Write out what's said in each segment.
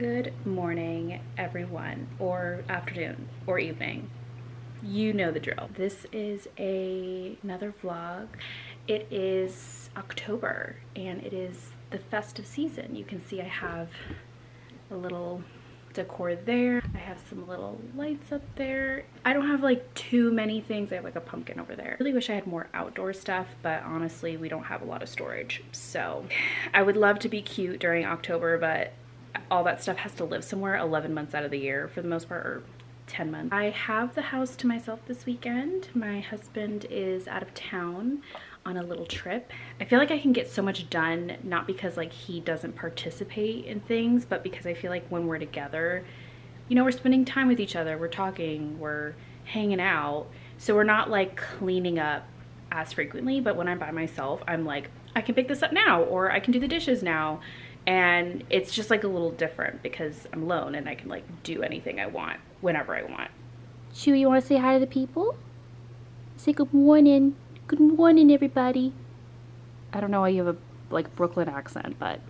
Good morning, everyone, or afternoon, or evening. You know the drill. This is another vlog. It is October and it is the festive season. You can see I have a little decor there. I have some little lights up there. I don't have like too many things. I have like a pumpkin over there. I really wish I had more outdoor stuff, but honestly, we don't have a lot of storage. So I would love to be cute during October, but all that stuff has to live somewhere 11 months out of the year for the most part, or 10 months. I have the house to myself this weekend. My husband is out of town on a little trip. I feel like I can get so much done, not because like he doesn't participate in things, but because I feel like when we're together, you know, we're spending time with each other, we're talking, we're hanging out. So we're not like cleaning up as frequently, but when I'm by myself, I'm like, I can pick this up now, or I can do the dishes now. And it's just like a little different because I'm alone and I can like do anything I want whenever I want. Shu, you want to say hi to the people? Say good morning. Good morning, everybody. I don't know why you have a like Brooklyn accent, but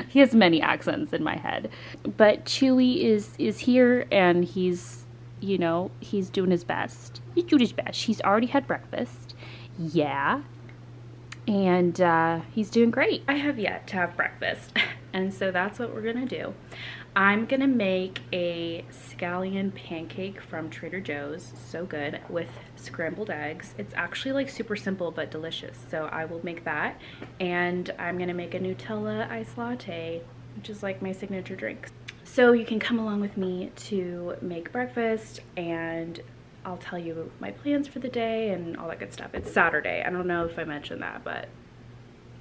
he has many accents in my head. But Chewy is here and he's, you know, he's doing his best. He's doing his best. He's already had breakfast. Yeah. And he's doing great. I have yet to have breakfast, and so that's what we're gonna do. I'm gonna make a scallion pancake from Trader Joe's, so good, with scrambled eggs. It's actually like super simple but delicious, so I will make that. And I'm gonna make a Nutella iced latte, which is like my signature drink. So you can come along with me to make breakfast, and I'll tell you my plans for the day and all that good stuff. It's Saturday. I don't know if I mentioned that, but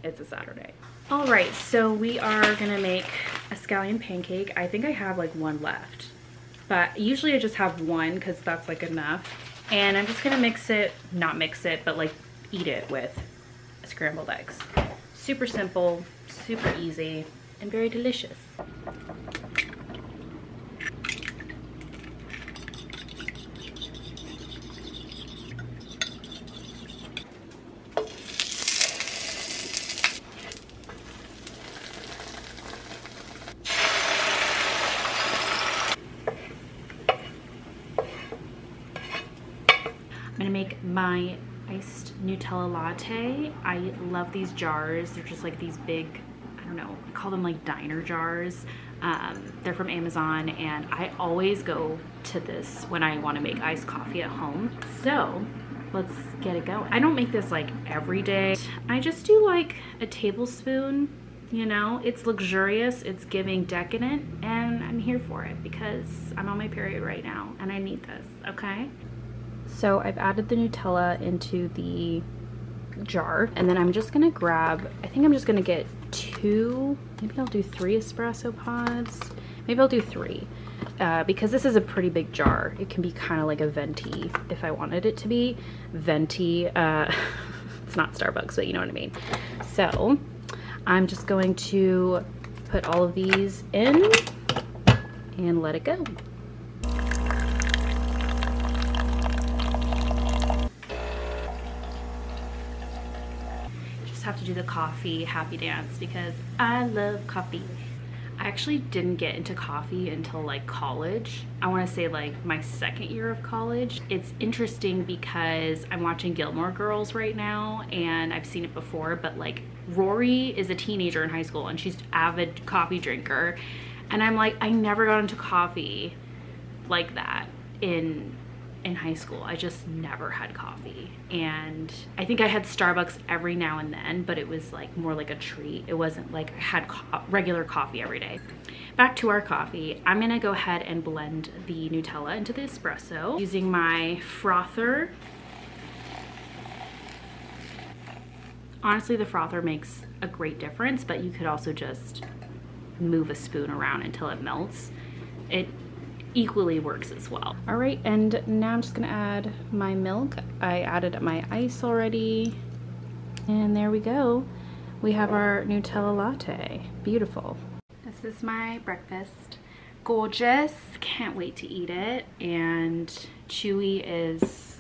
it's a Saturday. All right, so we are gonna make a scallion pancake. I think I have like one left, but usually I just have one because that's like enough. And I'm just gonna not mix it, but like eat it with scrambled eggs. Super simple, super easy, and very delicious. I'm gonna make my iced Nutella latte. I love these jars. They're just like these big, I don't know, I call them like diner jars. They're from Amazon, and I always go to this when I want to make iced coffee at home. So let's get it going. I don't make this like every day. I just do like a tablespoon, you know. It's luxurious, it's giving decadent, and I'm here for it because I'm on my period right now and I need this, okay? So I've added the Nutella into the jar, and then I'm just gonna grab, I think I'm just gonna get two, maybe I'll do 3 espresso pods. Maybe I'll do 3 because this is a pretty big jar. It can be kind of like a venti if I wanted it to be. Venti, it's not Starbucks, but you know what I mean. So I'm just going to put all of these in and let it go. Have to do the coffee happy dance because I love coffee. I actually didn't get into coffee until like college. I want to say like my 2nd year of college. It's interesting because I'm watching Gilmore Girls right now, and I've seen it before, but like Rory is a teenager in high school and she's an avid coffee drinker, and I'm like, I never got into coffee like that in high school. I just never had coffee, and I think I had Starbucks every now and then, but it was like more like a treat. It wasn't like I had regular coffee every day. Back to our coffee. I'm gonna go ahead and blend the Nutella into the espresso using my frother. Honestly, the frother makes a great difference, but you could also just move a spoon around until it melts. It equally works as well. All right, and now I'm just gonna add my milk. I added my ice already, and there we go. We have our Nutella latte. Beautiful. This is my breakfast. Gorgeous. Can't wait to eat it. And Chewy is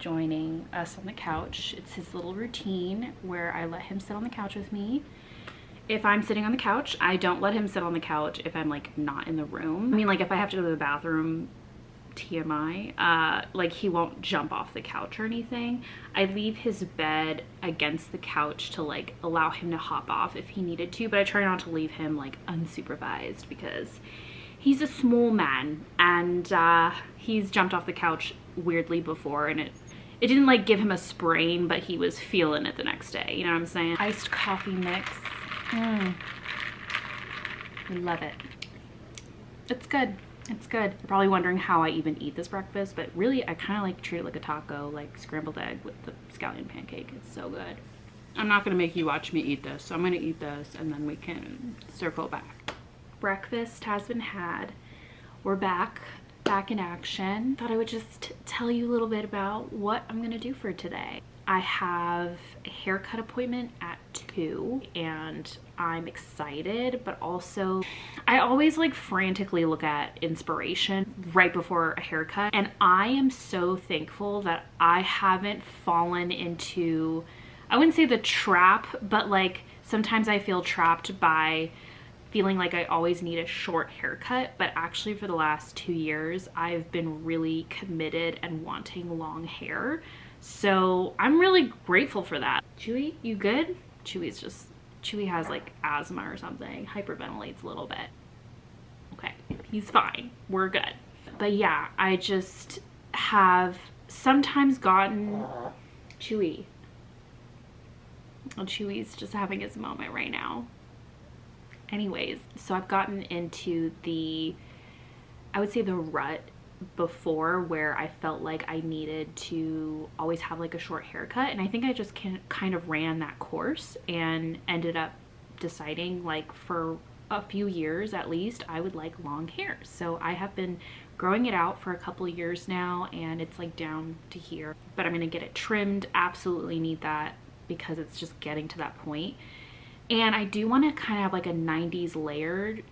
joining us on the couch. It's his little routine where I let him sit on the couch with me if I'm sitting on the couch, I don't let him sit on the couch if I'm like not in the room. I mean, like if I have to go to the bathroom, TMI, like he won't jump off the couch or anything. I leave his bed against the couch to like allow him to hop off if he needed to, but I try not to leave him like unsupervised because he's a small man, and he's jumped off the couch weirdly before, and it didn't like give him a sprain, but he was feeling it the next day. You know what I'm saying? Iced coffee mix. I love it. It's good. It's good. You're probably wondering how I even eat this breakfast, but really I kind of like treat it like a taco, like scrambled egg with the scallion pancake. It's so good. I'm not gonna make you watch me eat this, so I'm gonna eat this and then we can circle back. Breakfast has been had. We're back in action. Thought I would just tell you a little bit about what I'm gonna do for today. I have a haircut appointment at 2 and I'm excited, but also I always like frantically look at inspiration right before a haircut, and I am so thankful that I haven't fallen into, I wouldn't say the trap, but like sometimes I feel trapped by feeling like I always need a short haircut, but actually for the last 2 years I've been really committed and wanting long hair. So I'm really grateful for that. Chewy, you good? Chewy has like asthma or something, hyperventilates a little bit. Okay, he's fine, we're good. But yeah, I just have sometimes gotten Chewy. Oh, Chewy's just having his moment right now. Anyways, so I've gotten into the, I would say the rut before where I felt like I needed to always have like a short haircut, and I think I just kind of ran that course and ended up deciding like for a few years at least I would like long hair. So I have been growing it out for a couple of years now, and it's like down to here, but I'm gonna get it trimmed. Absolutely need that because it's just getting to that point. And I do want to kind of have like a 90s layered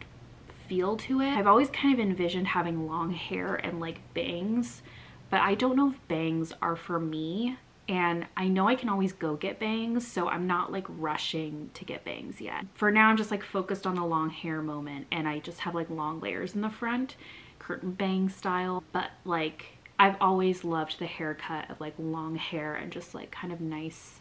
feel to it. I've always kind of envisioned having long hair and like bangs, but I don't know if bangs are for me, and I know I can always go get bangs, so I'm not like rushing to get bangs yet. For now I'm just like focused on the long hair moment, and I just have like long layers in the front, curtain bang style. But like I've always loved the haircut of like long hair and just like kind of nice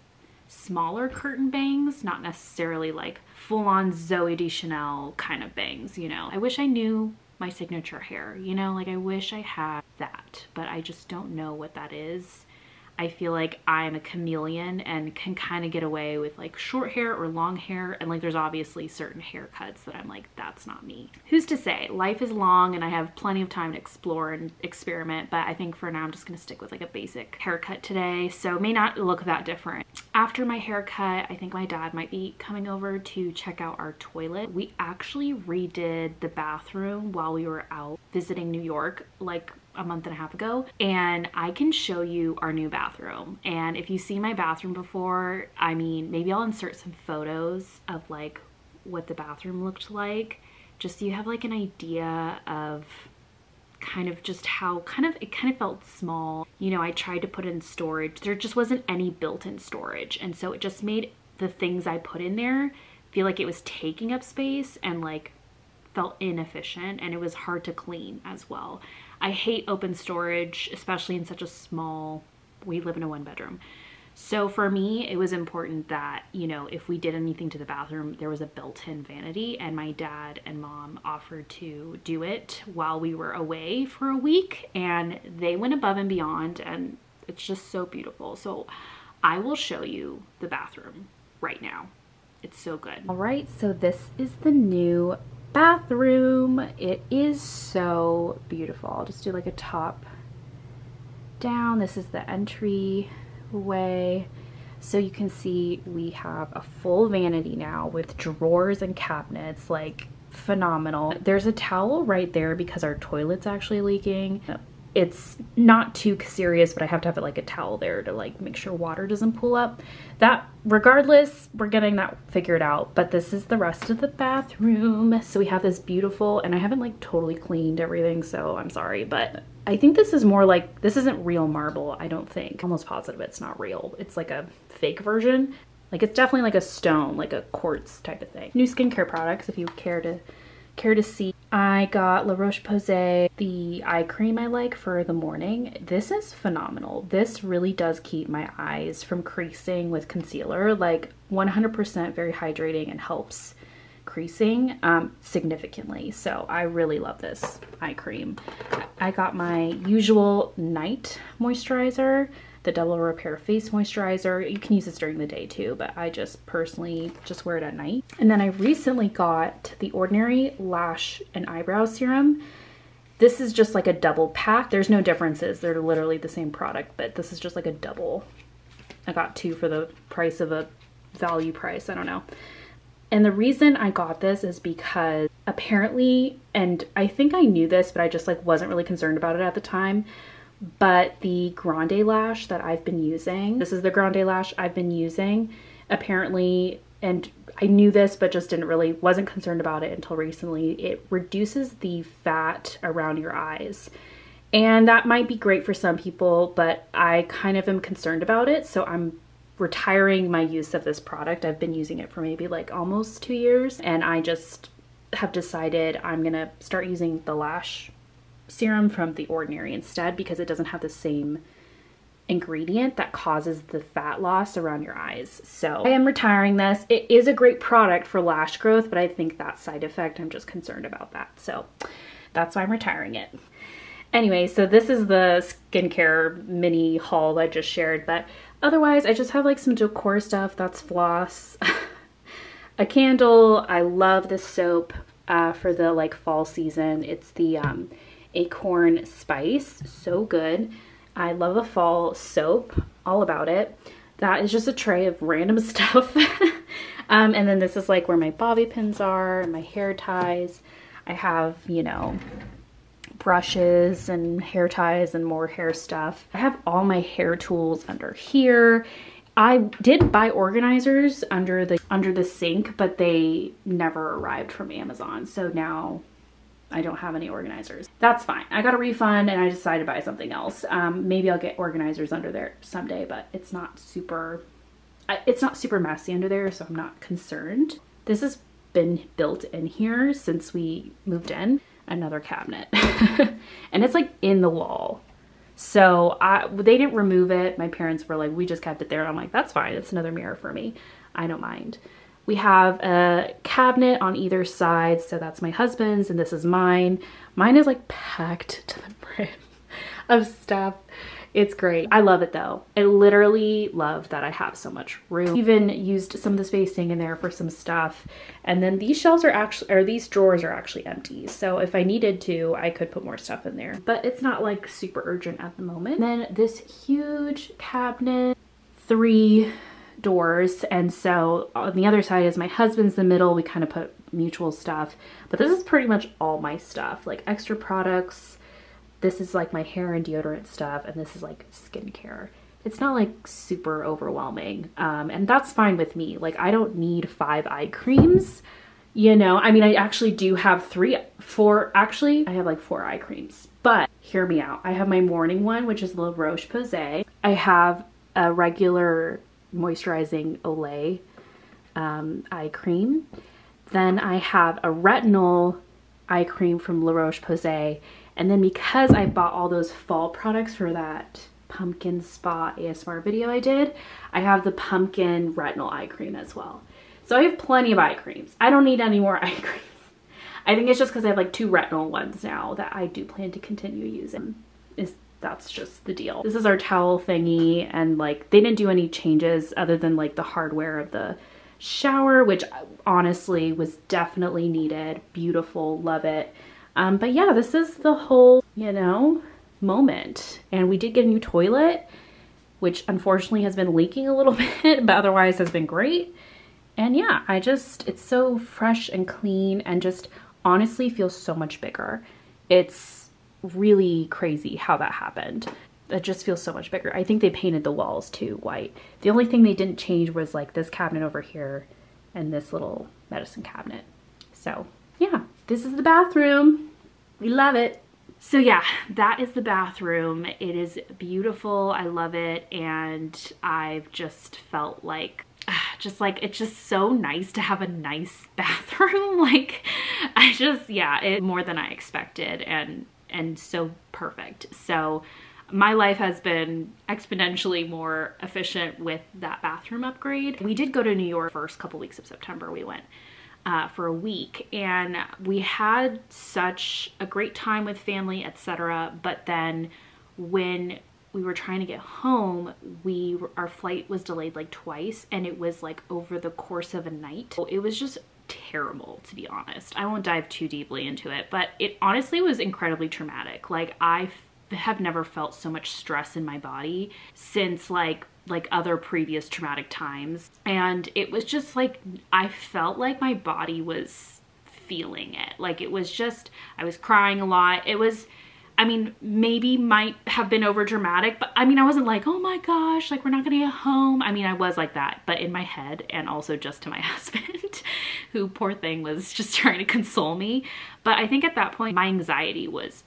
smaller curtain bangs, not necessarily like full-on Zooey Deschanel kind of bangs, you know. I wish I knew my signature hair, you know, like I wish I had that, but I just don't know what that is. I feel like I'm a chameleon and can kind of get away with like short hair or long hair, and like there's obviously certain haircuts that I'm like, that's not me. Who's to say? Life is long and I have plenty of time to explore and experiment, but I think for now I'm just gonna stick with like a basic haircut today, so it may not look that different. After my haircut, I think my dad might be coming over to check out our toilet. We actually redid the bathroom while we were out visiting New York like a month and a half ago, and I can show you our new bathroom. And if you've seen my bathroom before, I mean, maybe I'll insert some photos of like what the bathroom looked like, just so you have like an idea of kind of just how it kind of felt small. You know, I tried to put in storage. There just wasn't any built-in storage, and so it just made the things I put in there feel like it was taking up space and like felt inefficient, and it was hard to clean as well. I hate open storage, especially in such a small, we live in a 1-bedroom. So for me, it was important that, you know, if we did anything to the bathroom, there was a built-in vanity, and my dad and mom offered to do it while we were away for a week, and they went above and beyond, and it's just so beautiful. So I will show you the bathroom right now. It's so good. All right, so this is the new bathroom. It is so beautiful. I'll just do like a top down. This is the entry way. So you can see we have a full vanity now with drawers and cabinets, like phenomenal. There's a towel right there because our toilet's actually leaking. It's not too serious, but I have to have like a towel there to like make sure water doesn't pool up. That, regardless, we're getting that figured out. But this is the rest of the bathroom. So we have this beautiful, and I haven't like totally cleaned everything, so I'm sorry, but I think this is more like, this isn't real marble, I don't think. I'm almost positive it's not real. It's like a fake version. Like it's definitely like a stone, like a quartz type of thing. New skincare products if you care to see. I got La Roche-Posay, the eye cream I like for the morning. This is phenomenal. This really does keep my eyes from creasing with concealer, like 100% very hydrating and helps creasing significantly. So I really love this eye cream. I got my usual night moisturizer, the Double Repair Face Moisturizer. You can use this during the day too, but I just personally just wear it at night. And then I recently got the Ordinary Lash and Eyebrow Serum. This is just like a double pack. There's no differences. They're literally the same product, but this is just like a double. I got two for the price of a value price. I don't know. And the reason I got this is because apparently, and I think I knew this, but I just like wasn't really concerned about it at the time, but the Grande lash that I've been using, this is the Grande lash I've been using, apparently, and I knew this, but just wasn't concerned about it until recently, it reduces the fat around your eyes. And that might be great for some people, but I kind of am concerned about it, so I'm retiring my use of this product. I've been using it for maybe like almost 2 years, and I just have decided I'm gonna start using the lash serum from The Ordinary instead, because it doesn't have the same ingredient that causes the fat loss around your eyes. So I am retiring this. It is a great product for lash growth, but I think that side effect, I'm just concerned about that. So that's why I'm retiring it. Anyway, so this is the skincare mini haul I just shared, but otherwise I just have like some decor stuff. That's floss, a candle. I love this soap for the like fall season. It's the Acorn Spice, so good. I love a fall soap, all about it. That is just a tray of random stuff. And then this is like where my bobby pins are, my hair ties. I have, you know, brushes and hair ties and more hair stuff. I have all my hair tools under here. I did buy organizers under the sink, but they never arrived from Amazon. So now I don't have any organizers. That's fine. I got a refund and I decided to buy something else. Maybe I'll get organizers under there someday, but it's not super messy under there, so I'm not concerned. This has been built in here since we moved in. Another cabinet. And it's like in the wall. So they didn't remove it. My parents were like, we just kept it there. And I'm like, that's fine. It's another mirror for me. I don't mind. We have a cabinet on either side. So that's my husband's and this is mine. Mine is like packed to the brim of stuff. It's great. I love it though. I literally love that I have so much room. Even used some of the spacing in there for some stuff. And then these shelves are actually, or these drawers are actually empty. So if I needed to, I could put more stuff in there, but it's not like super urgent at the moment. And then this huge cabinet, 3 doors. And so on the other side is my husband's, the middle, we kind of put mutual stuff, but this is pretty much all my stuff, like extra products. This is like my hair and deodorant stuff, and this is like skincare. It's not like super overwhelming, and that's fine with me. Like I don't need 5 eye creams, you know. I mean, I actually do have 4, actually I have like 4 eye creams, but hear me out. I have my morning one, which is La Roche-Posay. I have a regular moisturizing Olay eye cream. Then I have a retinol eye cream from La Roche-Posay. And then because I bought all those fall products for that pumpkin spa ASMR video I did, I have the pumpkin retinol eye cream as well. So I have plenty of eye creams. I don't need any more eye creams. I think it's just because I have like 2 retinol ones now that I do plan to continue using. That's just the deal. This is our towel thingy, and like they didn't do any changes other than like the hardware of the shower, which honestly was definitely needed. Beautiful, love it. But yeah, this is the whole, you know, moment. And we did get a new toilet, which unfortunately has been leaking a little bit, but otherwise has been great. And yeah, it's so fresh and clean and just honestly feels so much bigger. It's really crazy how that happened. It just feels so much bigger. I think they painted the walls too white. The only thing they didn't change was like this cabinet over here and this little medicine cabinet. So yeah, this is the bathroom. We love it. So yeah, that is the bathroom. It is beautiful. I love it. And I've just felt like just like, it's just so nice to have a nice bathroom. Like, yeah, it more than I expected, and so perfect. So my life has been exponentially more efficient with that bathroom upgrade. We did go to New York first couple weeks of September. We went for a week, and we had such a great time with family, etc. But then when we were trying to get home, our flight was delayed like twice, and it was like over the course of a night. It was just terrible, to be honest. I won't dive too deeply into it, but it honestly was incredibly traumatic. Like, I have never felt so much stress in my body since like other previous traumatic times. And it was just like, I felt like my body was feeling it. Like, it was just, I was crying a lot. It was, I mean, maybe might have been over dramatic, but I mean, I wasn't like, oh my gosh, like, we're not gonna get home. I mean, I was like that, but in my head, and also just to my husband, who, poor thing, was just trying to console me. But I think at that point, my anxiety was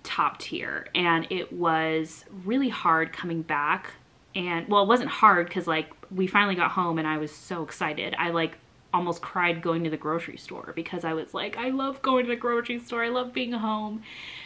top tier, and it was really hard coming back. And well, it wasn't hard because like we finally got home and I was so excited. I like almost cried going to the grocery store because I was like, I love going to the grocery store. I love being home.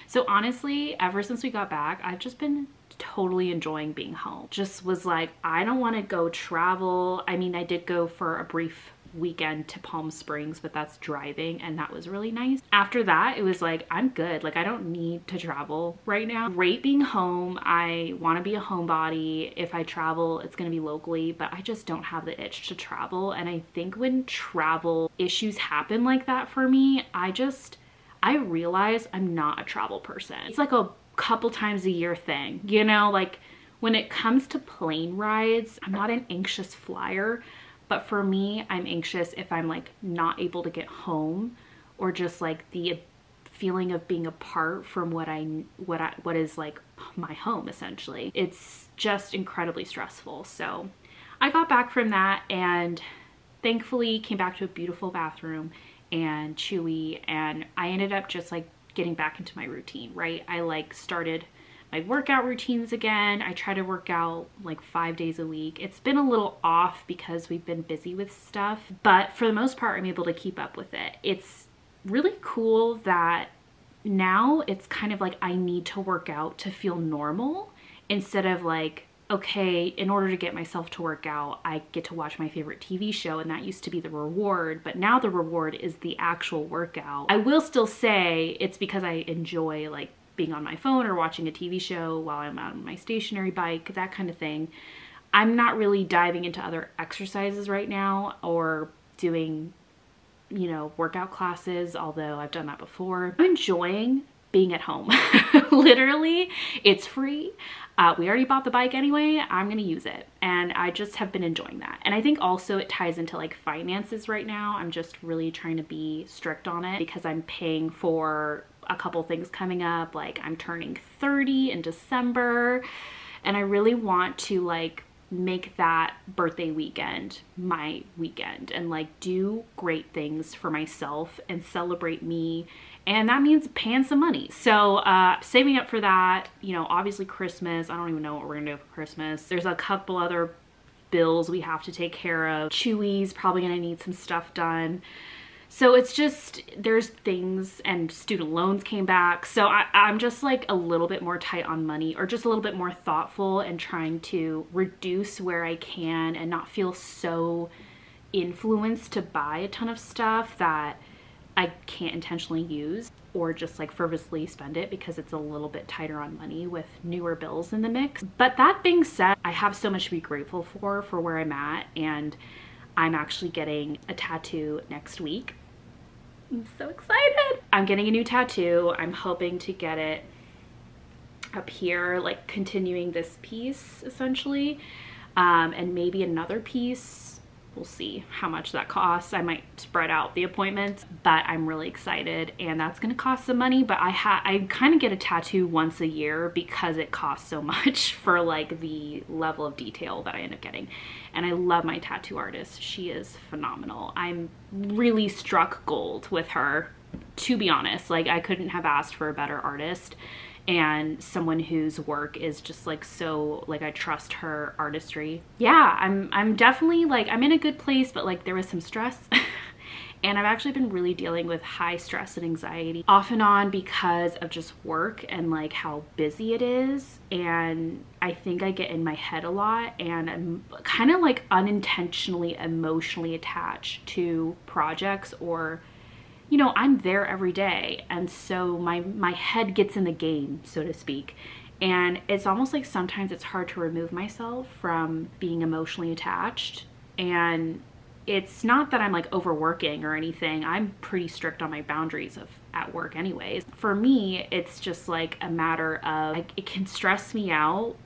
So honestly, ever since we got back, I've just been totally enjoying being home. Just was like, I don't want to go travel. I mean, I did go for a brief weekend to Palm Springs, but that's driving, and that was really nice. After that, it was like, I'm good. Like, I don't need to travel right now. Great being home. I want to be a homebody. If I travel, it's going to be locally, but I just don't have the itch to travel. And I think when travel issues happen like that for me, I realize I'm not a travel person. It's like a couple times a year thing, you know? Like, when it comes to plane rides, I'm not an anxious flyer. But for me, I'm anxious if I'm like not able to get home, or just like the feeling of being apart from what is like my home, essentially. It's just incredibly stressful. So I got back from that and thankfully came back to a beautiful bathroom and Chewy, and I ended up just like getting back into my routine, right? I like started my workout routines again. I try to work out like 5 days a week. It's been a little off because we've been busy with stuff, but for the most part, I'm able to keep up with it. It's really cool that now it's kind of like I need to work out to feel normal, instead of like, okay, in order to get myself to work out, I get to watch my favorite TV show, and that used to be the reward, but now the reward is the actual workout. I will still say it's because I enjoy like being on my phone or watching a TV show while I'm on my stationary bike, that kind of thing. I'm not really diving into other exercises right now or doing, you know, workout classes, although I've done that before. I'm enjoying being at home. Literally, it's free. We already bought the bike anyway. I'm gonna use it, and I just have been enjoying that. And I think also it ties into like finances right now. I'm just really trying to be strict on it because I'm paying for a couple things coming up. Like, I'm turning 30 in December, and I really want to like make that birthday weekend my weekend and like do great things for myself and celebrate me. And that means paying some money. So saving up for that, you know, obviously Christmas, I don't even know what we're gonna do for Christmas. There's a couple other bills we have to take care of. Chewy's probably gonna need some stuff done. So it's just, there's things, and student loans came back. So I'm just like a little bit more tight on money, or just a little bit more thoughtful, and trying to reduce where I can and not feel so influenced to buy a ton of stuff that I can't intentionally use, or just like frivolously spend it because it's a little bit tighter on money with newer bills in the mix. But that being said, I have so much to be grateful for where I'm at, and I'm actually getting a tattoo next week. I'm so excited. I'm getting a new tattoo. I'm hoping to get it up here, like continuing this piece essentially, and maybe another piece. We'll see how much that costs. I might spread out the appointments, but I'm really excited, and that's gonna cost some money. But I kind of get a tattoo once a year because it costs so much for like the level of detail that I end up getting. And I love my tattoo artist. She is phenomenal. I'm really struck gold with her, to be honest. Like, I couldn't have asked for a better artist. and someone whose work is just like so, like, I trust her artistry. Yeah, I'm definitely like, I'm in a good place, but like there was some stress. And I've actually been really dealing with high stress and anxiety off and on because of just work and like how busy it is. And I think I get in my head a lot, and I'm kind of like unintentionally emotionally attached to projects, or, you know, I'm there every day. And so my head gets in the game, so to speak. And it's almost like sometimes it's hard to remove myself from being emotionally attached. And it's not that I'm like overworking or anything. I'm pretty strict on my boundaries at work anyways. For me, it's just like a matter of, like, it can stress me out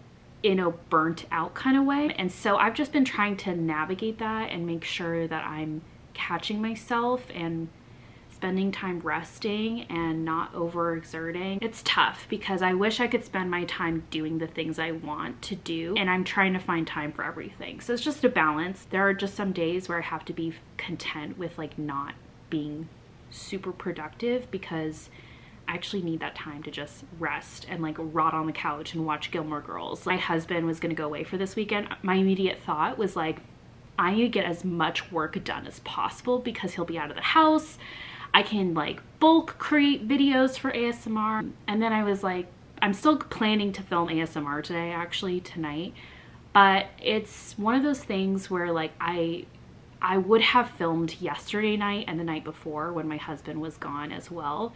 in a burnt out kind of way. And so I've just been trying to navigate that and make sure that I'm catching myself and spending time resting and not overexerting. It's tough because I wish I could spend my time doing the things I want to do, and I'm trying to find time for everything. So it's just a balance. There are just some days where I have to be content with like not being super productive, because I actually need that time to just rest and like rot on the couch and watch Gilmore Girls. My husband was gonna go away for this weekend. My immediate thought was like, I need to get as much work done as possible because he'll be out of the house. I can like bulk create videos for ASMR. And then I was like, I'm still planning to film ASMR today, actually tonight, but it's one of those things where like I would have filmed yesterday night and the night before when my husband was gone as well,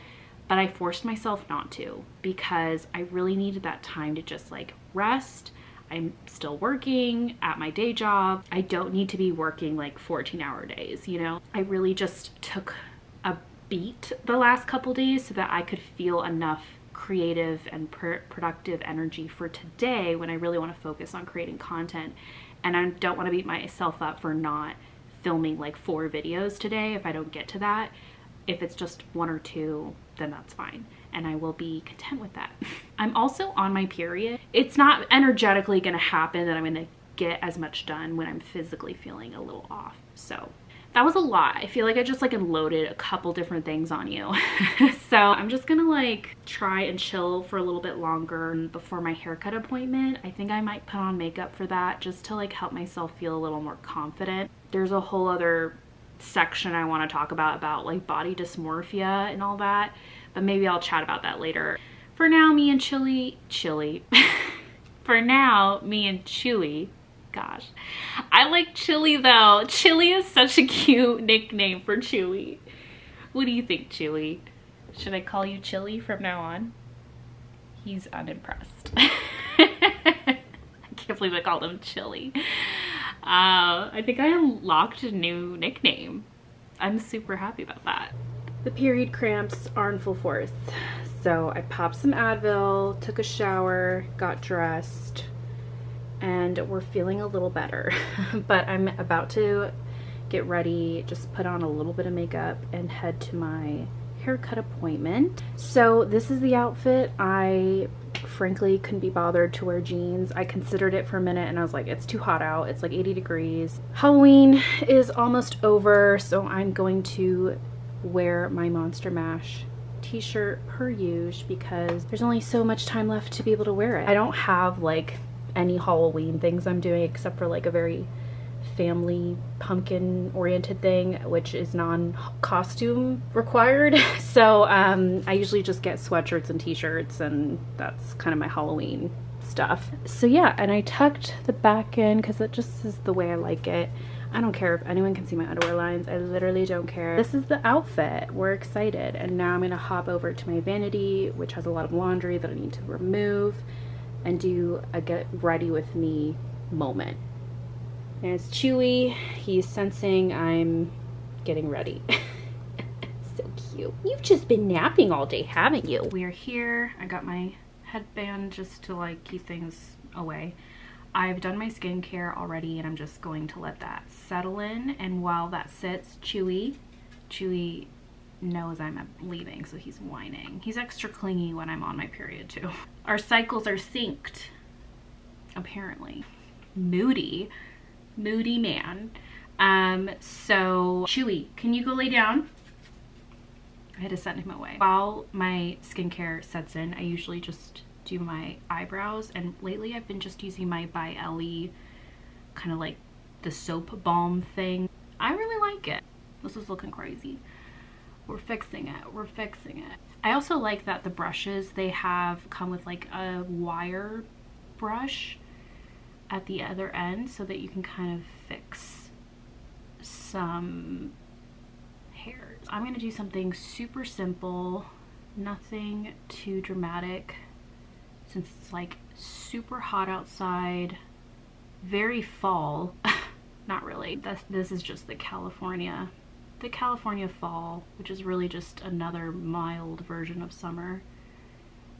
but I forced myself not to because I really needed that time to just like rest. I'm still working at my day job. I don't need to be working like 14-hour days, you know? I really just took a beat the last couple days so that I could feel enough creative and productive energy for today when I really want to focus on creating content. And I don't want to beat myself up for not filming like 4 videos today if I don't get to that. If it's just 1 or 2, then that's fine, and I will be content with that. I'm also on my period. It's not energetically gonna happen that I'm gonna get as much done when I'm physically feeling a little off. So that was a lot. I feel like I just like unloaded a couple different things on you. So I'm just gonna like try and chill for a little bit longer before my haircut appointment. I think I might put on makeup for that just to like help myself feel a little more confident. There's a whole other section I want to talk about like body dysmorphia and all that, but maybe I'll chat about that later. For now, me and Chili for now, me and Chewy, gosh, I like Chili though. Chili is such a cute nickname for Chewy. What do you think, Chewy? Should I call you Chili from now on? He's unimpressed. I can't believe I called him Chili. I think I unlocked a new nickname. I'm super happy about that. The period cramps are in full force. So I popped some Advil, took a shower, got dressed, and we're feeling a little better. But I'm about to get ready, just put on a little bit of makeup and head to my haircut appointment. So this is the outfit. I frankly couldn't be bothered to wear jeans. I considered it for a minute and I was like, it's too hot out. It's like 80 degrees. Halloween is almost over, so I'm going to wear my Monster Mash t-shirt per usual because there's only so much time left to be able to wear it. I don't have like any Halloween things I'm doing except for like a very family pumpkin oriented thing, which is non-costume required. So I usually just get sweatshirts and t-shirts, and that's kind of my Halloween stuff. So yeah, and I tucked the back in because it just is the way I like it. I don't care if anyone can see my underwear lines. I literally don't care. This is the outfit. We're excited. And now I'm gonna hop over to my vanity, which has a lot of laundry that I need to remove, and do a get ready with me moment. And it's Chewy. He's sensing I'm getting ready. So cute. You've just been napping all day, haven't you? We're here. I got my headband just to like keep things away. I've done my skincare already and I'm just going to let that settle in. And while that sits, Chewy knows I'm leaving, so he's whining. He's extra clingy when I'm on my period too. Our cycles are synced, apparently. Moody man. So Chewy, can you go lay down? I had to send him away. While my skincare sets in, I usually just do my eyebrows, and lately I've been just using my By Ellie kind of like the soap balm thing. I really like it. This is looking crazy. We're fixing it. We're fixing it. I also like that the brushes they have come with like a wire brush at the other end so that you can kind of fix some hairs. I'm gonna do something super simple, nothing too dramatic, since it's like super hot outside, very fall. Not really. This is just the California fall, which is really just another mild version of summer.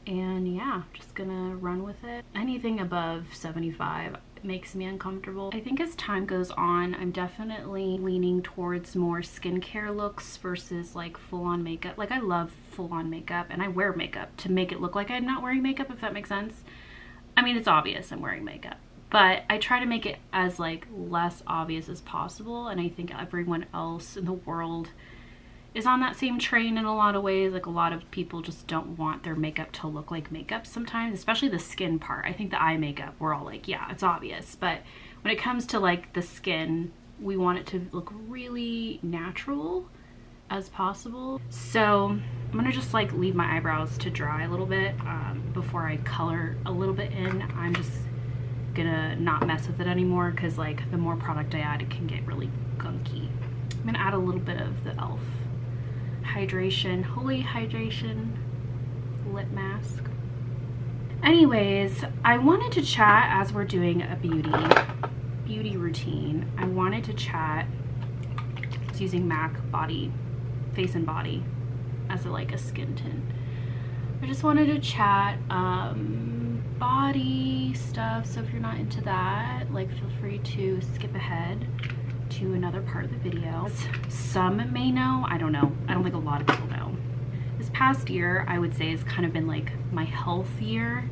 And yeah, just gonna run with it. Anything above 75 makes me uncomfortable. I think as time goes on, I'm definitely leaning towards more skincare looks versus like full-on makeup. Like I love full-on makeup, and I wear makeup to make it look like I'm not wearing makeup, if that makes sense. I mean, it's obvious I'm wearing makeup, but I try to make it as like less obvious as possible, and I think everyone else in the world is on that same train in a lot of ways. Like a lot of people just don't want their makeup to look like makeup sometimes, especially the skin part. I think the eye makeup, we're all like, yeah, it's obvious. But when it comes to like the skin, we want it to look really natural as possible. So I'm gonna just like leave my eyebrows to dry a little bit before I color a little bit in. I'm just gonna not mess with it anymore because like the more product I add, it can get really gunky. I'm gonna add a little bit of the e.l.f. hydration, holy hydration lip mask. Anyways, I wanted to chat as we're doing a beauty routine. I wanted to chat using MAC Face and Body as like a skin tint. I just wanted to chat body stuff, so if you're not into that, like feel free to skip ahead to another part of the video. Some may know, I don't know. I don't think a lot of people know. This past year, I would say, has kind of been like my health year.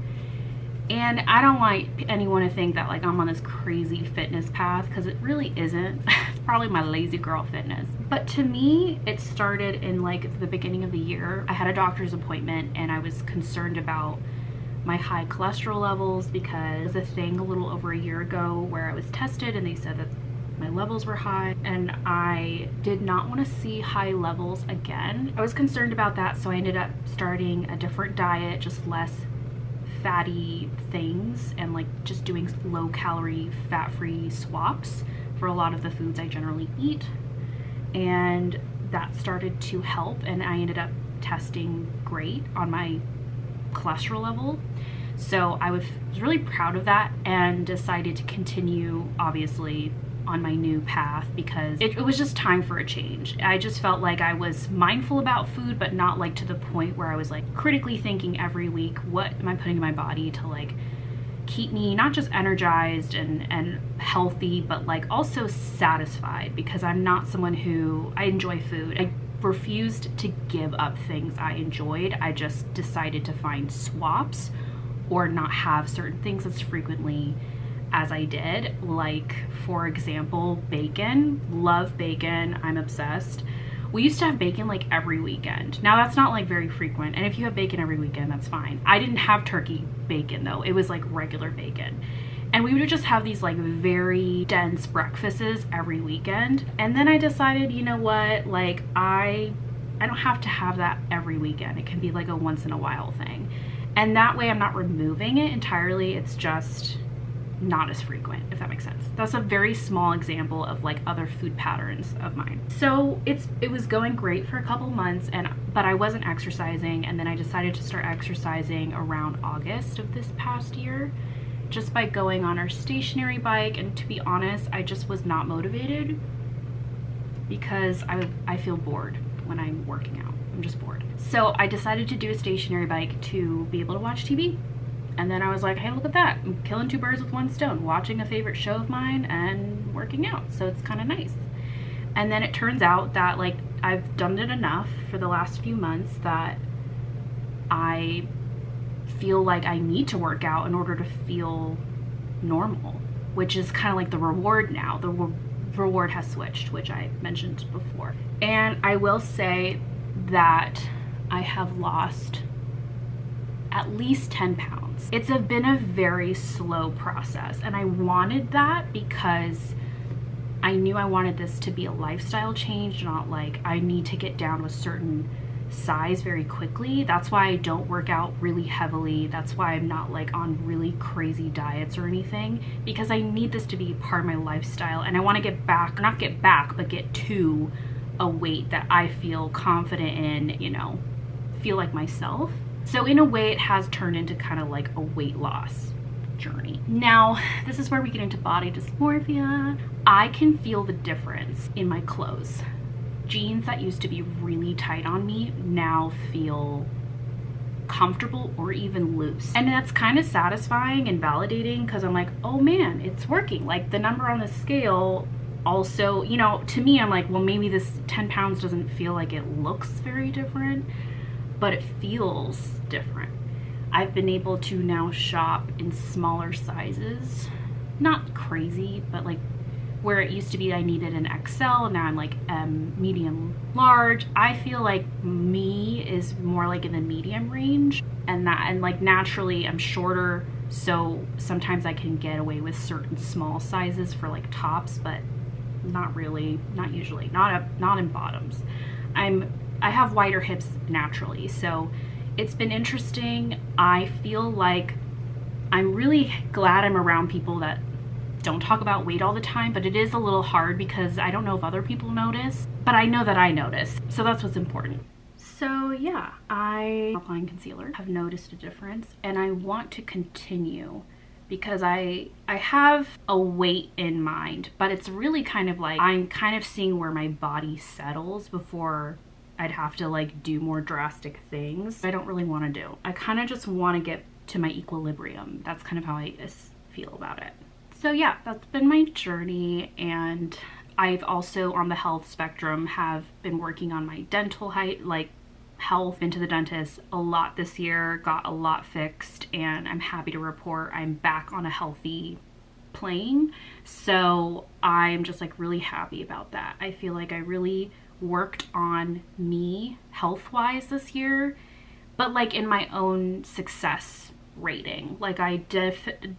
And I don't want anyone to think that like I'm on this crazy fitness path, because it really isn't. It's probably my lazy girl fitness. But to me, it started in like the beginning of the year. I had a doctor's appointment and I was concerned about my high cholesterol levels, because a thing a little over a year ago where I was tested and they said that my levels were high, and I did not want to see high levels again. I was concerned about that, so I ended up starting a different diet, just less fatty things, and like just doing low calorie, fat-free swaps for a lot of the foods I generally eat. And that started to help, and I ended up testing great on my cholesterol level. So I was really proud of that and decided to continue, obviously, on my new path, because it was just time for a change. I just felt like I was mindful about food, but not like to the point where I was like critically thinking every week, what am I putting in my body to like keep me not just energized and healthy, but like also satisfied, because I'm not someone who, I enjoy food. I refused to give up things I enjoyed. I just decided to find swaps or not have certain things as frequently as I did. Like, for example, bacon. Love bacon. I'm obsessed. We used to have bacon like every weekend. Now that's not like very frequent, and if you have bacon every weekend, that's fine. I didn't have turkey bacon though. It was like regular bacon. And we would just have these like very dense breakfasts every weekend. And then I decided, you know what, like I don't have to have that every weekend. It can be like a once in a while thing. And that way I'm not removing it entirely. It's just not as frequent, if that makes sense. That's a very small example of like other food patterns of mine. So it was going great for a couple months, but I wasn't exercising, and then I decided to start exercising around August of this past year, just by going on our stationary bike. And to be honest, I just was not motivated, because I feel bored when I'm working out. I'm just bored. So I decided to do a stationary bike to be able to watch TV. And then I was like, hey, look at that. I'm killing two birds with one stone, watching a favorite show of mine and working out. So it's kind of nice. And then it turns out that like I've done it enough for the last few months that I feel like I need to work out in order to feel normal, which is kind of like the reward now. The reward has switched, which I mentioned before. And I will say that I have lost at least 10 pounds. It's been a very slow process, and I wanted that because I knew I wanted this to be a lifestyle change, not like I need to get down to a certain size very quickly. That's why I don't work out really heavily. That's why I'm not like on really crazy diets or anything, because I need this to be part of my lifestyle, and I want to get back, not get back, but get to a weight that I feel confident in, you know, feel like myself. So in a way it has turned into kind of like a weight loss journey. Now, this is where we get into body dysmorphia. I can feel the difference in my clothes. Jeans that used to be really tight on me now feel comfortable or even loose. And that's kind of satisfying and validating, because I'm like, oh man, it's working. Like the number on the scale also, you know, to me, I'm like, well, maybe this 10 pounds doesn't feel like it looks very different, but it feels different. I've been able to now shop in smaller sizes. Not crazy, but like where it used to be I needed an XL, now I'm like medium large. I feel like me is more like in the medium range, and like naturally I'm shorter, so sometimes I can get away with certain small sizes for like tops, but not really, not usually, not in bottoms. I have wider hips naturally, so it's been interesting. I feel like I'm really glad I'm around people that don't talk about weight all the time, but it is a little hard because I don't know if other people notice, but I know that I notice, so that's what's important. So yeah, I applying concealer, have noticed a difference, and I want to continue because I have a weight in mind, but it's really kind of like I'm kind of seeing where my body settles before I'd have to like do more drastic things I don't really want to do. I kind of just want to get to my equilibrium. That's kind of how I feel about it. So yeah, that's been my journey, and I've also on the health spectrum have been working on my dental health. Been to the dentist a lot this year, got a lot fixed, and I'm happy to report I'm back on a healthy plane. So I'm just like really happy about that. I feel like I really worked on me health-wise this year, but like in my own success rating. Like I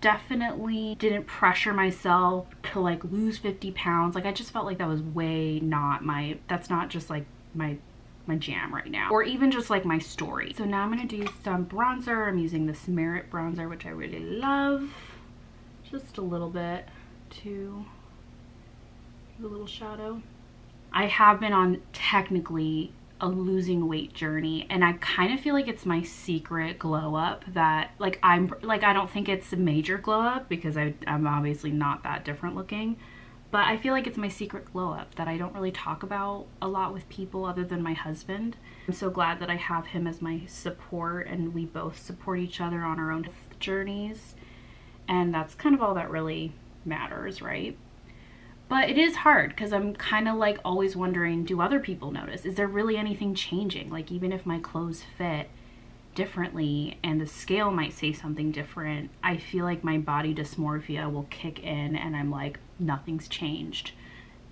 definitely didn't pressure myself to like lose 50 pounds. Like I just felt like that was way not my, that's not just like my jam right now, or even just like my story. So now I'm gonna do some bronzer. I'm using this Merit bronzer, which I really love. Just a little bit to give a little shadow. I have been on technically a losing weight journey, and I kind of feel like it's my secret glow up that like I don't think it's a major glow up because I'm obviously not that different looking, but I feel like it's my secret glow up that I don't really talk about a lot with people other than my husband. I'm so glad that I have him as my support, and we both support each other on our own journeys, and that's kind of all that really matters, right? But it is hard because I'm kind of like always wondering, do other people notice? Is there really anything changing? Like even if my clothes fit differently and the scale might say something different, I feel like my body dysmorphia will kick in and I'm like, nothing's changed.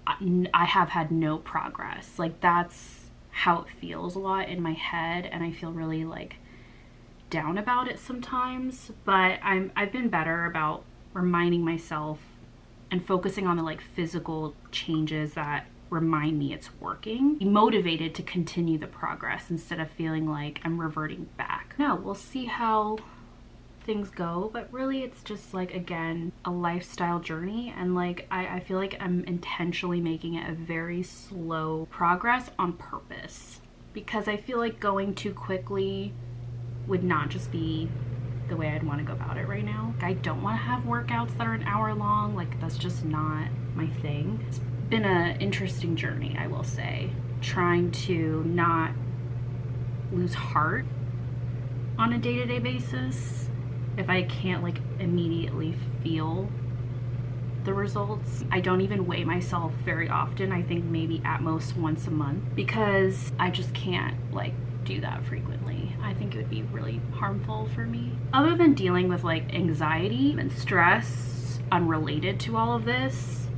I have had no progress. Like that's how it feels a lot in my head, and I feel really like down about it sometimes. But I've been better about reminding myself and focusing on the like physical changes that remind me it's working. Be motivated to continue the progress instead of feeling like I'm reverting back. No, we'll see how things go, but really it's just like, again, a lifestyle journey, and like I feel like I'm intentionally making it a very slow progress on purpose, because I feel like going too quickly would not just be the way I'd want to go about it right now. I don't want to have workouts that are an hour long. Like that's just not my thing. It's been an interesting journey, I will say, trying to not lose heart on a day-to-day basis if I can't like immediately feel the results. I don't even weigh myself very often. I think maybe at most once a month, because I just can't like do that frequently. I think it would be really harmful for me. Other than dealing with like anxiety and stress unrelated to all of this,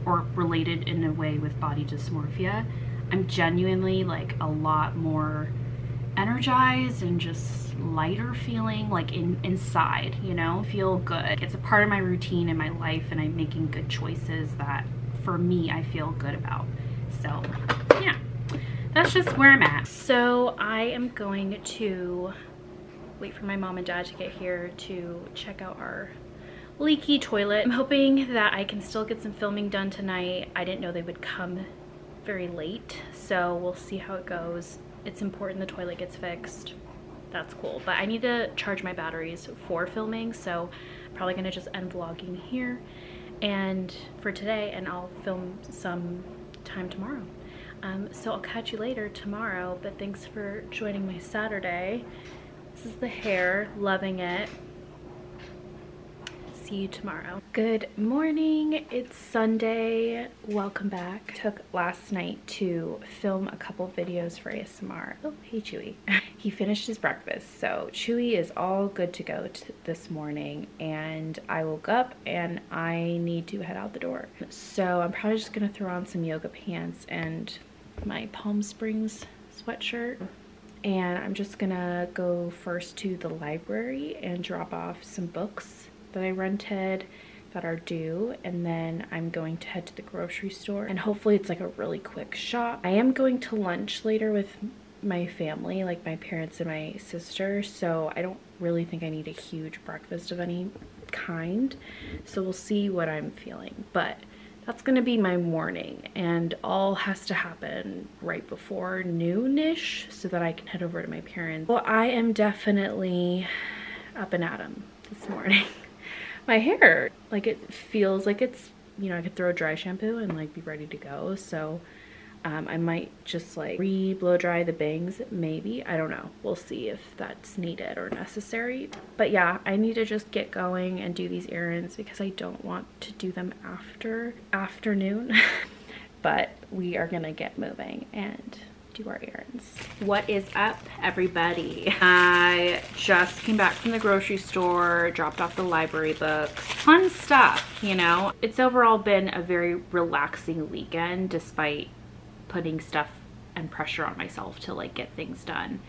or related in a way with body dysmorphia, I'm genuinely like a lot more energized and just lighter feeling, like inside, you know, feel good. It's a part of my routine in my life, and I'm making good choices that for me I feel good about. So yeah, that's just where I'm at. So I am going to wait for my mom and dad to get here to check out our leaky toilet. I'm hoping that I can still get some filming done tonight. I didn't know they would come very late, so we'll see how it goes. It's important the toilet gets fixed. That's cool, but I need to charge my batteries for filming, so I'm probably gonna just end vlogging here and for today, and I'll film some time tomorrow. So I'll catch you later tomorrow, but thanks for joining my Saturday. This is the hair, loving it. See you tomorrow. Good morning, it's Sunday. Welcome back. Took last night to film a couple videos for ASMR. Oh, hey Chewy. He finished his breakfast, so Chewy is all good to go this morning, and I woke up and I need to head out the door. So I'm probably just gonna throw on some yoga pants and my Palm Springs sweatshirt, and I'm just gonna go first to the library and drop off some books that I rented that are due, and then I'm going to head to the grocery store, and hopefully it's like a really quick shop. I am going to lunch later with my family, like my parents and my sister, so I don't really think I need a huge breakfast of any kind, so we'll see what I'm feeling. But that's gonna be my morning, and all has to happen right before noon-ish so that I can head over to my parents. Well, I am definitely up and at 'em this morning. My hair, like, it feels like it's, you know, I could throw dry shampoo and like be ready to go. So I might just like blow dry the bangs, maybe. I don't know. We'll see if that's needed or necessary. But yeah, I need to just get going and do these errands because I don't want to do them after afternoon. But we are gonna get moving and do our errands. What is up, everybody? I just came back from the grocery store, dropped off the library books. Fun stuff, you know? It's overall been a very relaxing weekend despite putting stuff and pressure on myself to like get things done.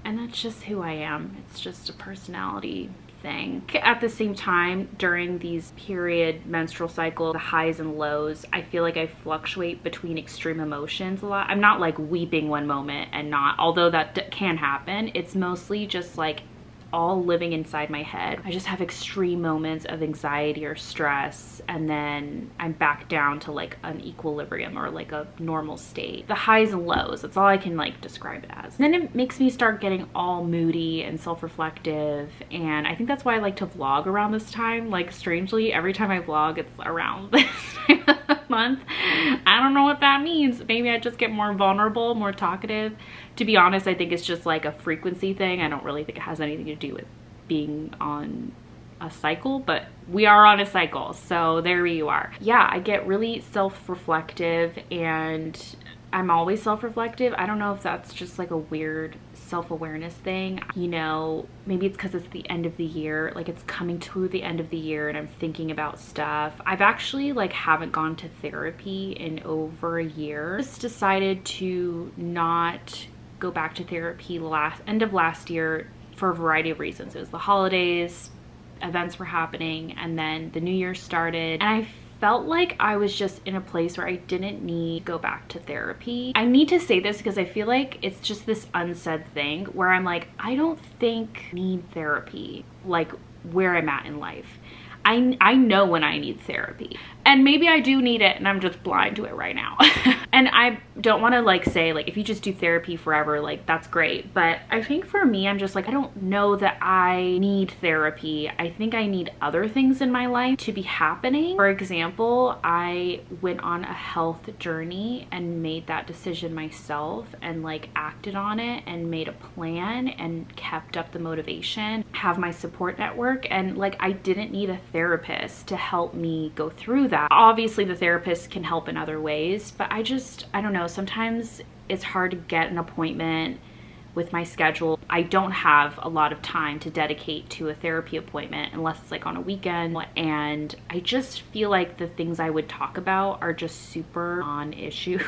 And that's just who I am. It's just a personality thing. At the same time, during these period menstrual cycle, the highs and lows, I feel like I fluctuate between extreme emotions a lot. I'm not like weeping one moment and not, although that can happen. It's mostly just like all living inside my head. I just have extreme moments of anxiety or stress, and then I'm back down to like an equilibrium or like a normal state. The highs and lows, that's all I can like describe it as. And then it makes me start getting all moody and self-reflective, and I think that's why I like to vlog around this time. Like, strangely, every time I vlog, it's around this time of the month. I don't know what that means. Maybe I just get more vulnerable, more talkative. To be honest, I think it's just like a frequency thing. I don't really think it has anything to do with being on a cycle, but we are on a cycle, so there you are. Yeah, I get really self-reflective, and I'm always self-reflective. I don't know if that's just like a weird self-awareness thing. You know, maybe it's because it's the end of the year, like it's coming to the end of the year and I'm thinking about stuff. I've actually like haven't gone to therapy in over a year. Just decided to not go back to therapy end of last year for a variety of reasons. It was the holidays, events were happening, and then the new year started, and I felt like I was just in a place where I didn't need to go back to therapy. I need to say this because I feel like it's just this unsaid thing where I'm like, I don't think I need therapy, like where I'm at in life. I know when I need therapy, and maybe I do need it and I'm just blind to it right now. And I don't want to like say like if you just do therapy forever, like that's great, but I think for me, I'm just like, I don't know that I need therapy. I think I need other things in my life to be happening. For example, I went on a health journey and made that decision myself and like acted on it and made a plan and kept up the motivation, have my support network, and like I didn't need a therapist to help me go through that. Obviously the therapist can help in other ways, but I don't know, sometimes it's hard to get an appointment with my schedule. I don't have a lot of time to dedicate to a therapy appointment unless it's like on a weekend, and I just feel like the things I would talk about are just super non-issues.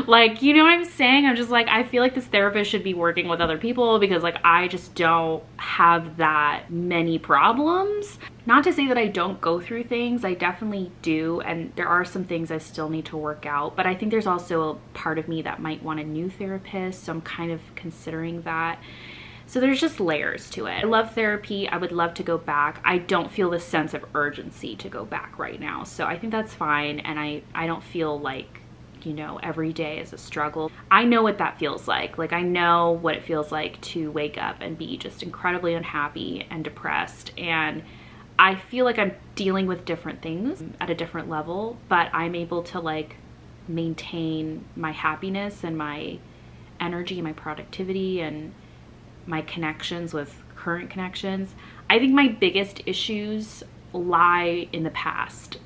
Like, you know what I'm saying? I'm just like, I feel like this therapist should be working with other people because like I just don't have that many problems. Not to say that I don't go through things, I definitely do, and there are some things I still need to work out, but I think there's also a part of me that might want a new therapist, so I'm kind of considering that. So there's just layers to it. I love therapy. I would love to go back. I don't feel this sense of urgency to go back right now. So I think that's fine. And I don't feel like, you know, every day is a struggle. I know what that feels like. Like I know what it feels like to wake up and be just incredibly unhappy and depressed. And I feel like I'm dealing with different things at a different level, but I'm able to like maintain my happiness and my energy, my productivity, and my connections with current connections. I think my biggest issues lie in the past,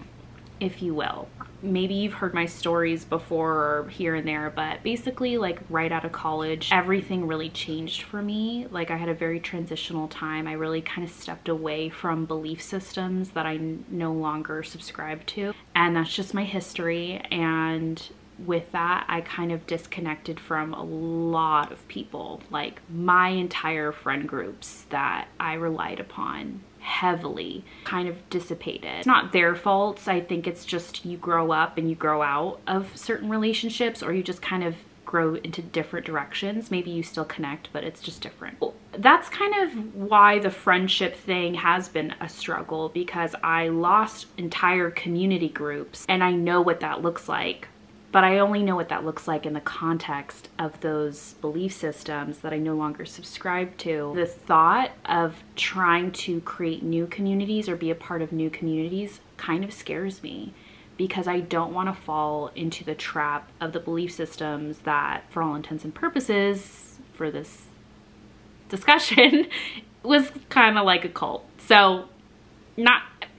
if you will. Maybe you've heard my stories before or here and there, but basically like right out of college, everything really changed for me. Like I had a very transitional time. I really kind of stepped away from belief systems that I no longer subscribe to. And that's just my history. And with that, I kind of disconnected from a lot of people, like my entire friend groups that I relied upon heavily kind of dissipated. It's not their faults. I think it's just you grow up and you grow out of certain relationships, or you just kind of grow into different directions. Maybe you still connect, but it's just different. That's kind of why the friendship thing has been a struggle, because I lost entire community groups and I know what that looks like. But I only know what that looks like in the context of those belief systems that I no longer subscribe to. The thought of trying to create new communities or be a part of new communities kind of scares me, because I don't want to fall into the trap of the belief systems that, for all intents and purposes, for this discussion, was kind of like a cult. So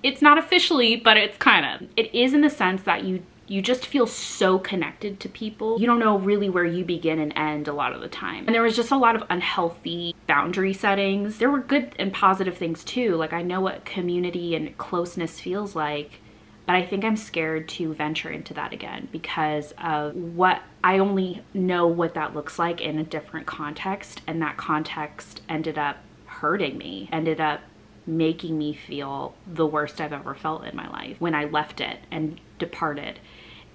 it's not officially, but it's kind of. It is in the sense that you just feel so connected to people. You don't know really where you begin and end a lot of the time. And there was just a lot of unhealthy boundary settings. There were good and positive things too. Like I know what community and closeness feels like, but I think I'm scared to venture into that again because of what I only know what that looks like in a different context. And that context ended up hurting me, ended up making me feel the worst I've ever felt in my life when I left it and departed.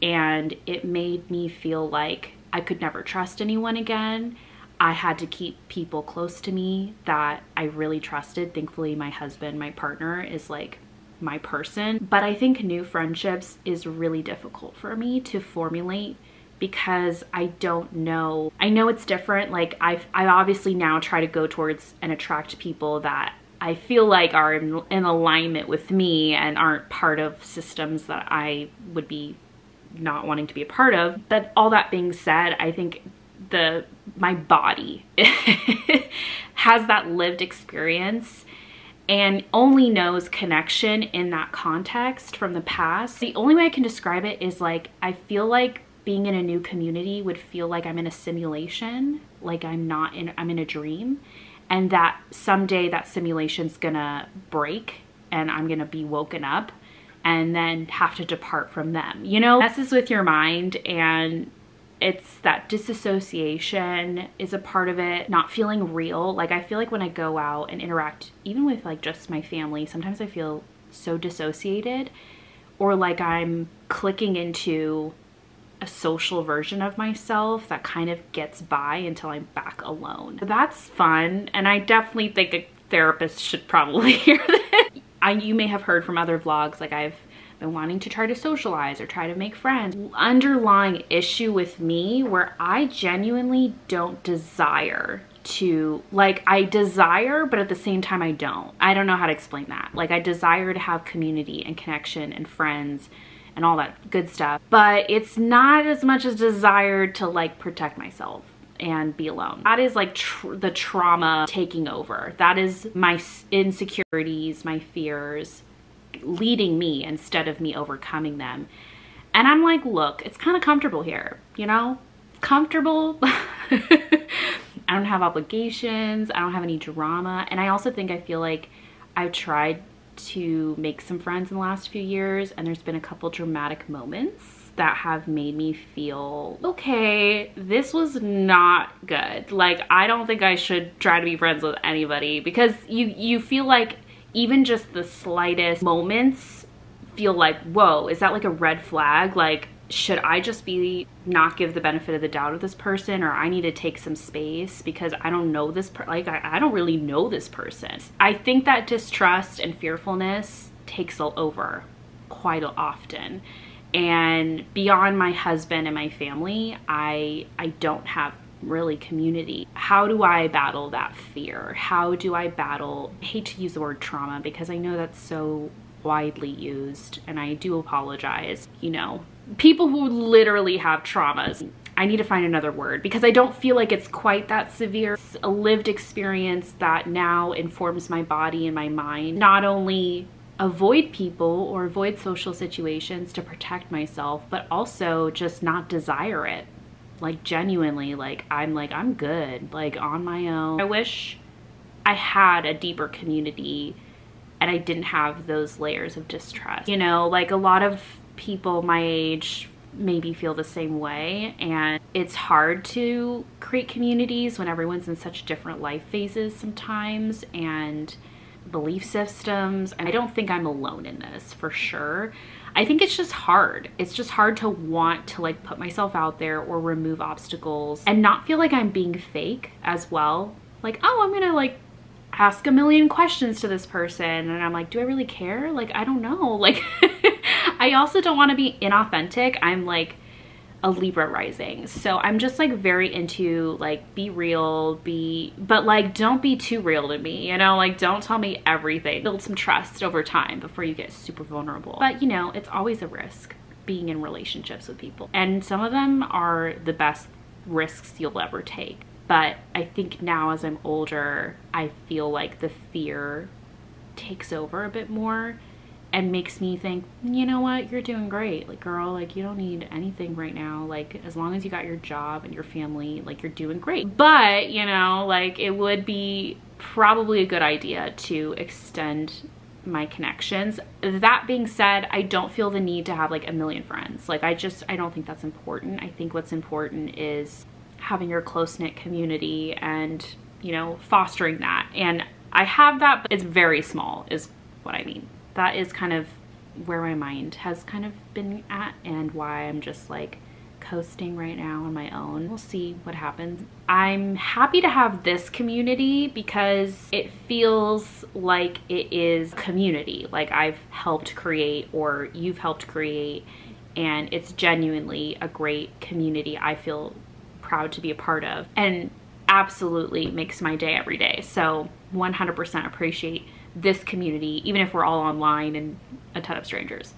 And it made me feel like I could never trust anyone again. I had to keep people close to me that I really trusted. Thankfully, my husband, my partner, is like my person. But I think new friendships is really difficult for me to formulate because I don't know. I know it's different. Like I obviously now try to go towards and attract people that I feel like are in alignment with me and aren't part of systems that I would be not wanting to be a part of. But all that being said, I think my body has that lived experience and only knows connection in that context from the past. The only way I can describe it is like, I feel like being in a new community would feel like I'm in a simulation, like I'm in a dream. And that someday that simulation's gonna break and I'm gonna be woken up and then have to depart from them. You know, messes with your mind, and it's that disassociation is a part of it, not feeling real. Like I feel like when I go out and interact, even with like just my family, sometimes I feel so dissociated, or like I'm clicking into a social version of myself that kind of gets by until I'm back alone. That's fun, and I definitely think a therapist should probably hear this. You may have heard from other vlogs, like I've been wanting to try to socialize or try to make friends. Underlying issue with me where I genuinely don't desire to, like I desire, but at the same time I don't. I don't know how to explain that. Like I desire to have community and connection and friends and all that good stuff, but it's not as much as desire to like protect myself and be alone. That is like the trauma taking over. That is my insecurities, my fears leading me instead of me overcoming them. And I'm like, look, it's kind of comfortable here, you know? Comfortable. I don't have obligations. I don't have any drama. And I also think I feel like I've tried to make some friends in the last few years, and there's been a couple dramatic moments that have made me feel, okay, this was not good. Like, I don't think I should try to be friends with anybody, because you feel like even just the slightest moments feel like, whoa, is that like a red flag? Like, should I just be not give the benefit of the doubt of this person, or I need to take some space because I don't know this I don't really know this person. I think that distrust and fearfulness takes over quite often. And beyond my husband and my family, I don't have really community. How do I battle that fear? How do I battle, I hate to use the word trauma because I know that's so widely used, and I do apologize, you know, people who literally have traumas. I need to find another word because I don't feel like it's quite that severe. It's a lived experience that now informs my body and my mind. Not only avoid people or avoid social situations to protect myself, but also just not desire it. Like, genuinely, I'm good, like, on my own. I wish I had a deeper community and I didn't have those layers of distrust. You know, like, a lot of people my age maybe feel the same way, and it's hard to create communities when everyone's in such different life phases sometimes and belief systems. And I don't think I'm alone in this, for sure. I think it's just hard. It's just hard to want to like put myself out there or remove obstacles and not feel like I'm being fake as well. Like, oh, I'm gonna like ask a million questions to this person, and I'm like, do I really care? Like, I don't know. Like, I also don't want to be inauthentic. I'm like a Libra rising, so I'm just like very into like, be real, but like, don't be too real to me, you know, like, don't tell me everything. Build some trust over time before you get super vulnerable. But you know, it's always a risk being in relationships with people, and some of them are the best risks you'll ever take. But I think now as I'm older, I feel like the fear takes over a bit more and makes me think, you know what, you're doing great. Like, girl, like, you don't need anything right now. Like, as long as you got your job and your family, like, you're doing great. But, you know, like, it would be probably a good idea to extend my connections. That being said, I don't feel the need to have like a million friends. Like, I don't think that's important. I think what's important is having your close-knit community and, you know, fostering that. And I have that, but it's very small is what I mean. That is kind of where my mind has kind of been at, and why I'm just like coasting right now on my own. We'll see what happens. I'm happy to have this community because it feels like it is community, like I've helped create or you've helped create, and it's genuinely a great community I feel proud to be a part of, and absolutely makes my day every day. So 100% appreciate this community, even if we're all online and a ton of strangers.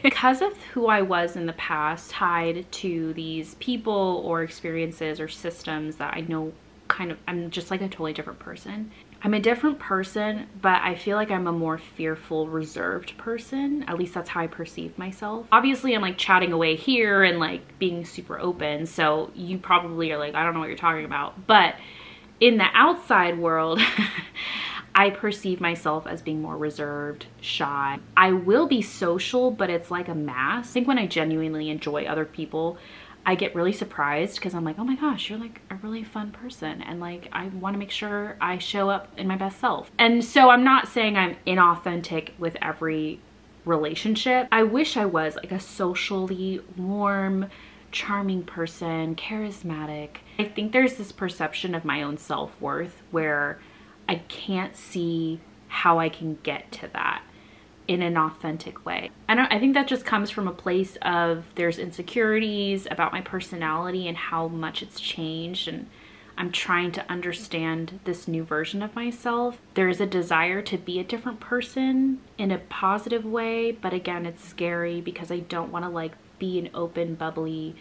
Because of who I was in the past, tied to these people or experiences or systems that I know, kind of, I'm just like a totally different person. I'm a different person, but I feel like I'm a more fearful, reserved person. At least that's how I perceive myself. Obviously, I'm like chatting away here and like being super open, so you probably are like, I don't know what you're talking about. But in the outside world, I perceive myself as being more reserved, shy. I will be social, but it's like a mask. I think when I genuinely enjoy other people, I get really surprised because I'm like, oh my gosh, you're like a really fun person, and like I want to make sure I show up in my best self. And so I'm not saying I'm inauthentic with every relationship. I wish I was like a socially warm, charming person, charismatic. I think there's this perception of my own self-worth where I can't see how I can get to that in an authentic way. I think that just comes from a place of there's insecurities about my personality and how much it's changed, and I'm trying to understand this new version of myself. There's a desire to be a different person in a positive way, but again, it's scary because I don't want to like be an open, bubbly,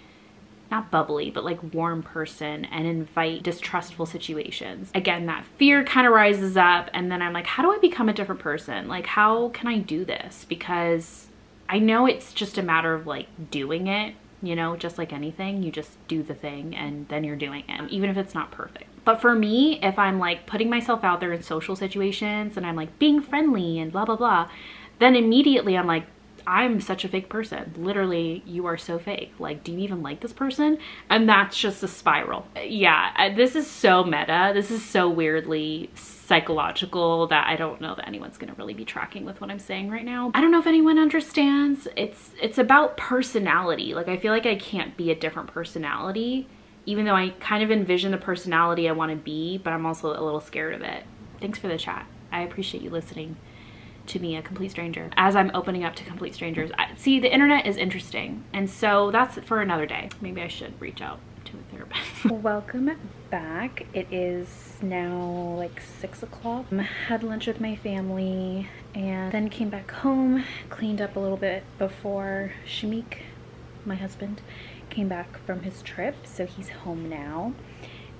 not bubbly, but like warm person and invite distrustful situations. Again, that fear kind of rises up, and then I'm like, how do I become a different person? Like, how can I do this? Because I know it's just a matter of like doing it, you know, just like anything, you just do the thing and then you're doing it, even if it's not perfect. But for me, if I'm like putting myself out there in social situations and I'm like being friendly and blah, blah, blah, then immediately I'm like, I'm such a fake person. Literally, you are so fake. Like, do you even like this person? And that's just a spiral. Yeah, this is so meta. This is so weirdly psychological that I don't know that anyone's gonna really be tracking with what I'm saying right now. I don't know if anyone understands. It's about personality. Like, I feel like I can't be a different personality, even though I kind of envision the personality I want to be, but I'm also a little scared of it. Thanks for the chat. I appreciate you listening to me, a complete stranger, as I'm opening up to complete strangers. See, the internet is interesting, and so that's for another day. Maybe I should reach out to a therapist. Welcome back. It is now like 6 o'clock. Had lunch with my family and then came back home, cleaned up a little bit before Shamik, my husband, came back from his trip, so he's home now.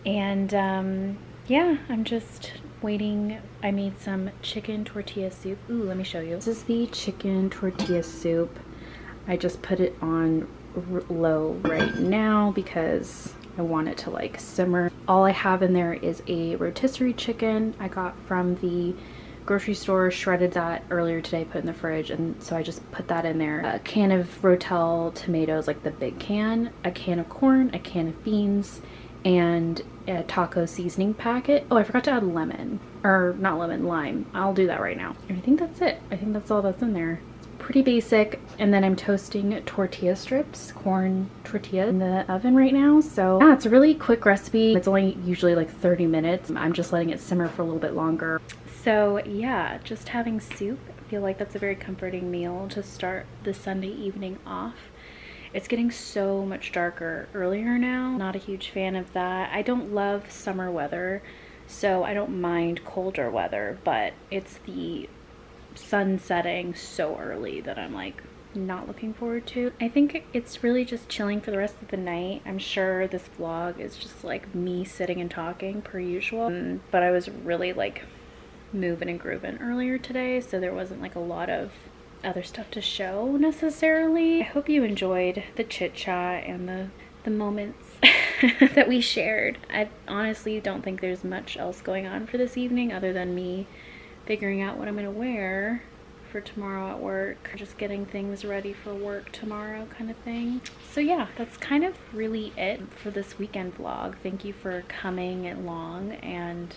And yeah, I'm just waiting. I made some chicken tortilla soup. Ooh, let me show you. This is the chicken tortilla soup. I just put it on low right now because I want it to like simmer. All I have in there is a rotisserie chicken I got from the grocery store, shredded that earlier today, put in the fridge, and so I just put that in there. A can of Rotel tomatoes, like the big can, a can of corn, a can of beans, and a taco seasoning packet. Oh, I forgot to add lemon, or not lemon, lime. I'll do that right now. I think that's it. I think that's all that's in there. It's pretty basic. And then I'm toasting tortilla strips, corn tortilla, in the oven right now. So yeah, it's a really quick recipe. It's only usually like 30 minutes. I'm just letting it simmer for a little bit longer. So yeah, just having soup. I feel like that's a very comforting meal to start the Sunday evening off. It's getting so much darker earlier now. Not a huge fan of that. I don't love summer weather, so I don't mind colder weather, but it's the sun setting so early that I'm like not looking forward to. I think it's really just chilling for the rest of the night. I'm sure this vlog is just like me sitting and talking per usual, but I was really like moving and grooving earlier today, so there wasn't like a lot of other stuff to show necessarily. I hope you enjoyed the chit chat and the moments that we shared. I honestly don't think there's much else going on for this evening other than me figuring out what I'm gonna wear for tomorrow at work, just getting things ready for work tomorrow kind of thing. So yeah, that's kind of really it for this weekend vlog. Thank you for coming along and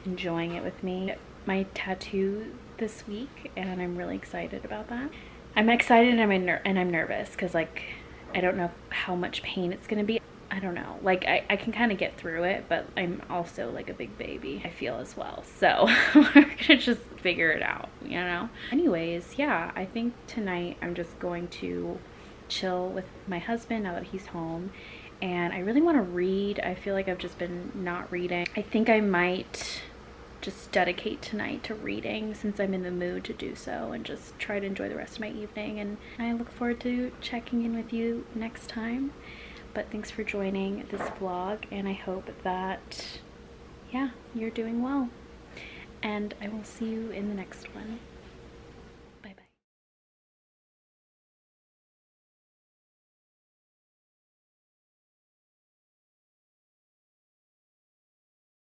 enjoying it with me. My tattoo this week, and I'm really excited about that. I'm excited and I'm nervous because like I don't know how much pain it's gonna be. I don't know, like I can kind of get through it, but I'm also like a big baby, I feel, as well, so we're gonna just figure it out, you know. Anyways, yeah, I think tonight I'm just going to chill with my husband now that he's home, and I really want to read. I feel like I've just been not reading. I think I might just dedicate tonight to reading since I'm in the mood to do so, and just try to enjoy the rest of my evening. And I look forward to checking in with you next time. But thanks for joining this vlog, and I hope that, yeah, you're doing well. And I will see you in the next one.